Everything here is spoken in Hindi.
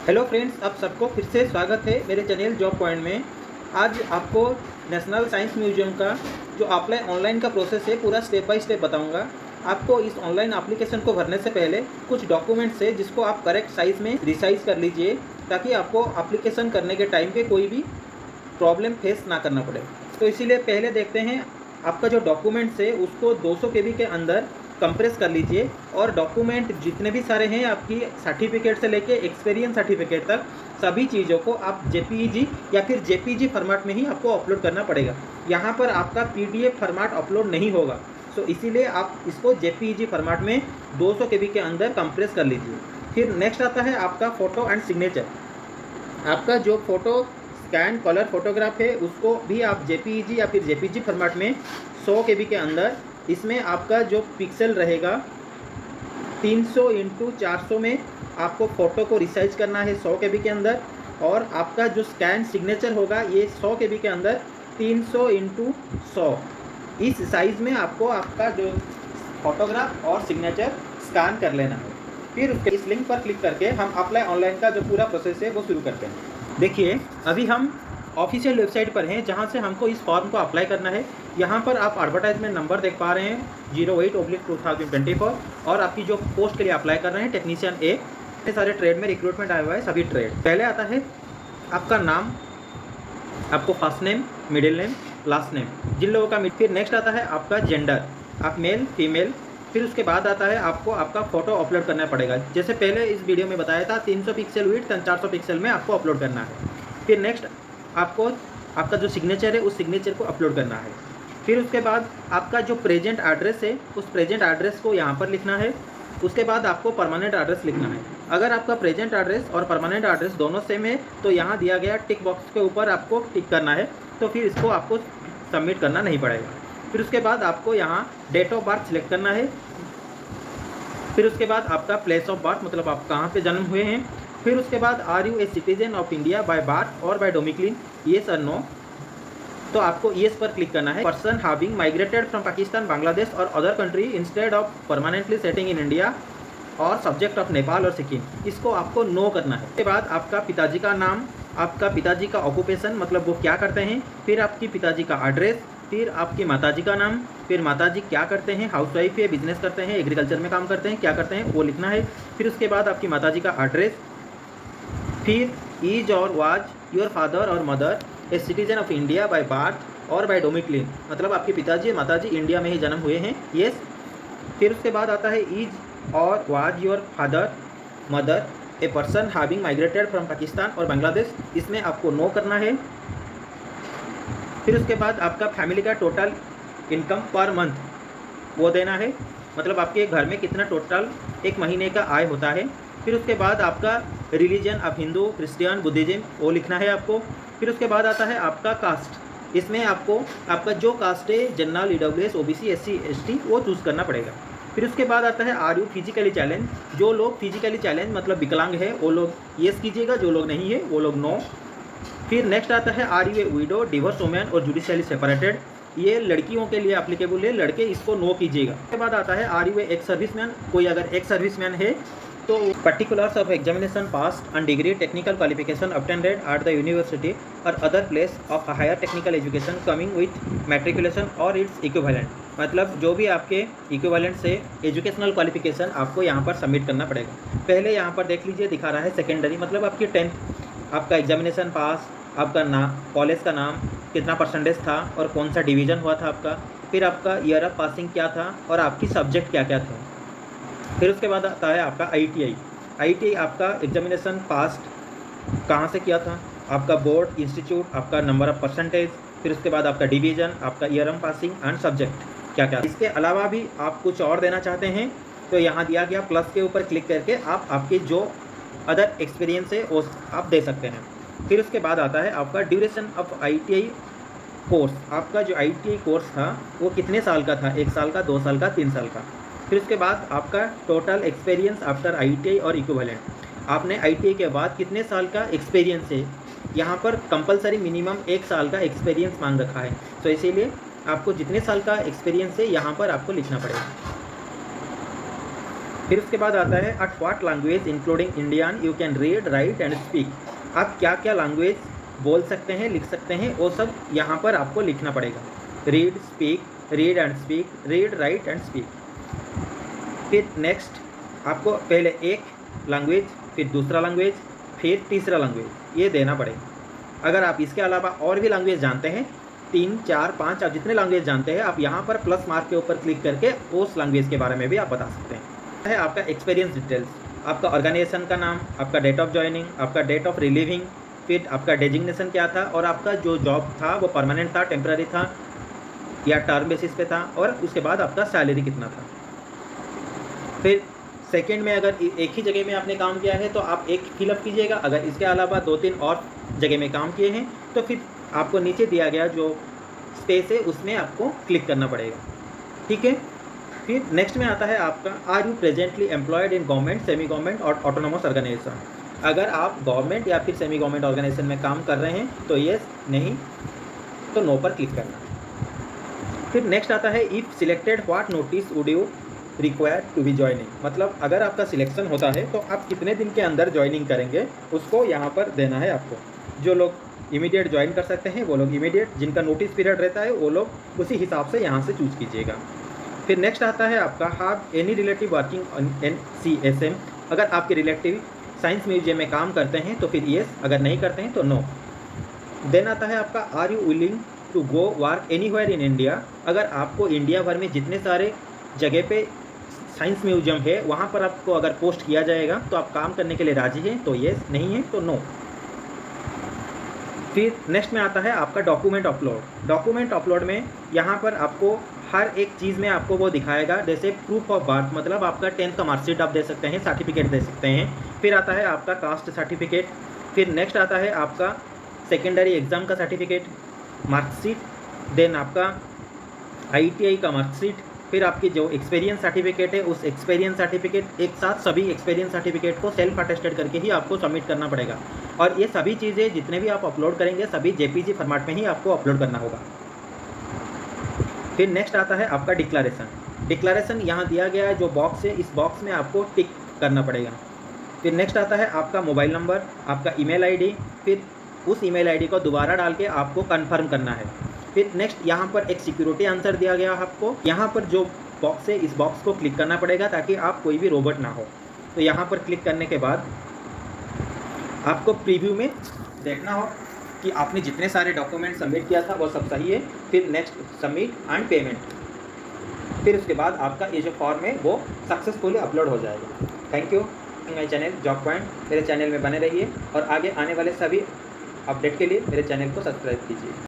हेलो फ्रेंड्स, आप सबको फिर से स्वागत है मेरे चैनल जॉब पॉइंट में। आज आपको नेशनल साइंस म्यूजियम का जो अप्लाई ऑनलाइन का प्रोसेस है पूरा स्टेप बाय स्टेप बताऊंगा। आपको इस ऑनलाइन एप्लीकेशन को भरने से पहले कुछ डॉक्यूमेंट्स है जिसको आप करेक्ट साइज़ में रिसाइज कर लीजिए ताकि आपको एप्लीकेशन करने के टाइम पे कोई भी प्रॉब्लम फेस ना करना पड़े। तो इसीलिए पहले देखते हैं आपका जो डॉक्यूमेंट्स है उसको 200 KB के अंदर कंप्रेस कर लीजिए और डॉक्यूमेंट जितने भी सारे हैं आपकी सर्टिफिकेट से लेके एक्सपीरियंस सर्टिफिकेट तक सभी चीज़ों को आप JPEG या फिर JPG फॉर्मेट में ही आपको अपलोड करना पड़ेगा। यहाँ पर आपका PDF फॉर्मेट अपलोड नहीं होगा, तो इसीलिए आप इसको JPEG फॉर्मेट में 200 KB के अंदर कंप्रेस कर लीजिए। फिर नेक्स्ट आता है आपका फ़ोटो एंड सिग्नेचर। आपका जो फ़ोटो स्कैन कलर फोटोग्राफ है उसको भी आप JPEG या फिर JPG फॉर्मेट में 100 KB के अंदर, इसमें आपका जो पिक्सल रहेगा 300x400 में आपको फ़ोटो को रिसाइज करना है 100 KB के अंदर। और आपका जो स्कैन सिग्नेचर होगा ये 100 KB के अंदर 300x100 इस साइज़ में आपको आपका जो फोटोग्राफ और सिग्नेचर स्कैन कर लेना है। फिर उसके इस लिंक पर क्लिक करके हम अप्लाई ऑनलाइन का जो पूरा प्रोसेस है वो शुरू करते हैं। देखिए, अभी हम ऑफिशियल वेबसाइट पर हैं जहां से हमको इस फॉर्म को अप्लाई करना है। यहां पर आप एडवर्टाइजमेंट नंबर देख पा रहे हैं 08/2024 और आपकी जो पोस्ट के लिए अप्लाई कर रहे हैं टेक्नीशियन ए। इतने सारे ट्रेड में रिक्रूटमेंट आया हुआ है, सभी ट्रेड। पहले आता है आपका नाम, आपको first name, middle name, last name, जिन लोगों का फिर नेक्स्ट आता है आपका जेंडर, आप मेल फीमेल। फिर उसके बाद आता है आपको आपका फ़ोटो अपलोड करना पड़ेगा। जैसे पहले इस वीडियो में बताया था 300 पिक्सल विड्थ 400 पिक्सल में आपको अपलोड करना है। फिर नेक्स्ट आपको आपका जो सिग्नेचर है उस सिग्नेचर को अपलोड करना है। फिर उसके बाद आपका जो प्रेजेंट एड्रेस है उस प्रेजेंट एड्रेस को यहाँ पर लिखना है। उसके बाद आपको परमानेंट एड्रेस लिखना है। अगर आपका प्रेजेंट एड्रेस और परमानेंट एड्रेस दोनों सेम है तो यहाँ दिया गया टिक बॉक्स के ऊपर आपको टिक करना है, तो फिर इसको आपको सबमिट करना नहीं पड़ेगा। फिर उसके बाद आपको यहाँ डेट ऑफ बर्थ सिलेक्ट करना है। फिर उसके बाद आपका प्लेस ऑफ बर्थ, मतलब आप कहाँ पे जन्म हुए हैं। फिर उसके बाद are you a citizen of India by birth और बाय डोमिक्लिन, येस और नो, तो आपको येस पर क्लिक करना है। Person having migrated from Pakistan, Bangladesh और other country instead of permanently setting in India और सब्जेक्ट ऑफ नेपाल और सिक्किम, इसको आपको नो करना है। उसके बाद आपका पिताजी का नाम, आपका पिताजी का ऑक्यूपेशन, मतलब वो क्या करते हैं, फिर आपकी पिताजी का एड्रेस, फिर आपकी माताजी का नाम, फिर माताजी क्या करते हैं, हाउसवाइफ है, बिजनेस करते हैं, एग्रीकल्चर में काम करते हैं, क्या करते हैं वो लिखना है। फिर उसके बाद आपकी माताजी का एड्रेस, फिर इज और वाज योर फादर और mother A citizen of India by birth और बाय डोमिक्लिन, मतलब आपके पिताजी माताजी इंडिया में ही जन्म हुए हैं, येस। फिर उसके बाद आता है इज और was your father mother a person having migrated from Pakistan और बांग्लादेश, इसमें आपको नो करना है। फिर उसके बाद आपका फैमिली का टोटल इनकम पर मंथ वो देना है, मतलब आपके घर में कितना टोटल एक महीने का आय होता है। फिर उसके बाद आपका रिलीजन, आप हिंदू, क्रिश्चियन, बुद्धिज़्म वो लिखना है आपको। फिर उसके बाद आता है आपका कास्ट, इसमें आपको आपका जो कास्ट है general, EWS, OBC, SC, ST वो चूज़ करना पड़ेगा। फिर उसके बाद आता है आर यू फिजिकली चैलेंज, जो लोग फिजिकली चैलेंज मतलब विकलांग है वो लोग येस कीजिएगा, जो लोग नहीं है वो लोग नो। फिर नेक्स्ट आता है are you a widow, divorce women और जुडिशियली सेपरेटेड, ये लड़कियों के लिए एप्लीकेबल है, लड़के इसको नो कीजिएगा। उसके बाद आता है are you a ex serviceman, कोई अगर एक्स सर्विसमैन है तो particulars of examination pass and degree, technical qualification obtained at the university or other place of higher technical education coming with matriculation or its equivalent, मतलब जो भी आपके इक्विवेलेंट से एजुकेशनल क्वालिफिकेशन आपको यहाँ पर सबमिट करना पड़ेगा। पहले यहाँ पर देख लीजिए दिखा रहा है सेकेंडरी, मतलब आपकी 10th, आपका एग्जामिनेशन पास, आपका नाम, कॉलेज का नाम, कितना परसेंटेज था और कौन सा डिवीज़न हुआ था आपका, फिर आपका ईयर ऑफ पासिंग क्या था और आपकी सब्जेक्ट क्या क्या थे। फिर उसके बाद आता है आपका ITI आपका एग्जामिनेशन पास कहाँ से किया था, आपका बोर्ड, इंस्टीट्यूट, आपका नंबर ऑफ परसेंटेज, फिर उसके बाद आपका डिवीज़न, आपका year of passing and subject क्या क्या। इसके अलावा भी आप कुछ और देना चाहते हैं तो यहाँ दिया गया प्लस के ऊपर क्लिक करके आप आपके जो अदर एक्सपीरियंस है वो आप दे सकते हैं। फिर उसके बाद आता है आपका ड्यूरेशन ऑफ ITI कोर्स, आपका जो ITI कोर्स था वो कितने साल का था, 1 साल का, 2 साल का, 3 साल का। फिर उसके बाद आपका टोटल एक्सपीरियंस आफ्टर ITI और इक्विवेलेंट, आपने ITI के बाद कितने साल का एक्सपीरियंस है, यहाँ पर कंपलसरी मिनिमम 1 साल का एक्सपीरियंस मांग रखा है, तो इसीलिए आपको जितने साल का एक्सपीरियंस है यहाँ पर आपको लिखना पड़ेगा। फिर उसके बाद आता है at what language including Indian you can read write and speak. आप क्या क्या लैंग्वेज बोल सकते हैं, लिख सकते हैं, वो सब यहाँ पर आपको लिखना पड़ेगा। Read, speak, read and speak, read, right and speak. फिर नेक्स्ट आपको पहले एक लैंग्वेज, फिर दूसरा लैंग्वेज, फिर तीसरा लैंग्वेज, ये देना पड़ेगा। अगर आप इसके अलावा और भी लैंग्वेज जानते हैं, 3, 4, 5 आप जितने लैंग्वेज जानते हैं, आप यहाँ पर प्लस मार्क के ऊपर क्लिक करके उस लैंग्वेज के बारे में भी आप बता सकते हैं। है आपका एक्सपीरियंस डिटेल्स, आपका ऑर्गेनाइजेशन का नाम, आपका डेट ऑफ ज्वाइनिंग, आपका डेट ऑफ रिलीविंग, फिर आपका डेजिग्नेशन क्या था, और आपका जो जॉब था वो परमानेंट था, टेम्पररी था या टर्म बेसिस पे था, और उसके बाद आपका सैलरी कितना था। फिर सेकंड में अगर एक ही जगह में आपने काम किया है तो आप एक फिलअप कीजिएगा, अगर इसके अलावा 2-3 और जगह में काम किए हैं तो फिर आपको नीचे दिया गया जो स्पेस है उसमें आपको क्लिक करना पड़ेगा, ठीक है। फिर नेक्स्ट में आता है आपका are you presently employed in government, semi government और ऑटोनोमस ऑर्गेनाइजेशन। अगर आप गवर्नमेंट या फिर सेमी गवर्नमेंट ऑर्गेनाइजेशन में काम कर रहे हैं तो येस, नहीं तो नो पर क्लिक करना। फिर नेक्स्ट आता है if selected what notice would you required to be joining, मतलब अगर आपका सिलेक्शन होता है तो आप कितने दिन के अंदर ज्वाइनिंग करेंगे उसको यहाँ पर देना है आपको। जो लोग इमीडिएट ज्वाइन कर सकते हैं वो लोग इमीडिएट, जिनका नोटिस पीरियड रहता है वो लोग उसी हिसाब से यहाँ से चूज़ कीजिएगा। फिर नेक्स्ट आता है आपका have any relative working in CSM, अगर आपके रिलेटिव साइंस म्यूजियम में काम करते हैं तो फिर येस, अगर नहीं करते हैं तो नो। देन आता है आपका are you willing to go work anywhere in India, अगर आपको इंडिया भर में जितने सारे जगह पे साइंस म्यूजियम है वहाँ पर आपको अगर पोस्ट किया जाएगा तो आप काम करने के लिए राजी हैं तो येस, नहीं है तो नो। फिर नेक्स्ट में आता है आपका डॉक्यूमेंट अपलोड। डॉक्यूमेंट अपलोड में यहाँ पर आपको हर एक चीज़ में आपको वो दिखाएगा, जैसे प्रूफ ऑफ बर्थ, मतलब आपका 10th का मार्कशीट आप दे सकते हैं, सर्टिफिकेट दे सकते हैं। फिर आता है आपका कास्ट सर्टिफिकेट। फिर नेक्स्ट आता है आपका सेकेंडरी एग्ज़ाम का सर्टिफिकेट, मार्कशीट, देन आपका ITI का मार्कशीट, फिर आपकी जो एक्सपीरियंस सर्टिफिकेट है उस एक्सपीरियंस सर्टिफिकेट, एक साथ सभी एक्सपीरियंस सर्टिफिकेट को सेल्फ अटेस्टेड करके ही आपको सबमिट करना पड़ेगा। और ये सभी चीज़ें जितने भी आप अपलोड करेंगे सभी JPG फॉर्मेट में ही आपको अपलोड करना होगा। फिर नेक्स्ट आता है आपका डिक्लेरेशन। डिक्लेरेशन यहाँ दिया गया है जो बॉक्स है, इस बॉक्स में आपको टिक करना पड़ेगा। फिर नेक्स्ट आता है आपका मोबाइल नंबर, आपका ईमेल ID, फिर उस ईमेल ID को दोबारा डाल के आपको कन्फर्म करना है। फिर नेक्स्ट यहाँ पर एक सिक्योरिटी आंसर दिया गया है आपको, यहाँ पर जो बॉक्स है इस बॉक्स को क्लिक करना पड़ेगा ताकि आप कोई भी रोबोट ना हो। तो यहाँ पर क्लिक करने के बाद आपको प्रीव्यू में देखना हो कि आपने जितने सारे डॉक्यूमेंट सबमिट किया था वो सब सही है। फिर नेक्स्ट सबमिट एंड पेमेंट, फिर उसके बाद आपका ये जो फॉर्म है वो सक्सेसफुली अपलोड हो जाएगा। Thank you. मेरे चैनल जॉब पॉइंट, मेरे चैनल में बने रहिए और आगे आने वाले सभी अपडेट के लिए मेरे चैनल को सब्सक्राइब कीजिए।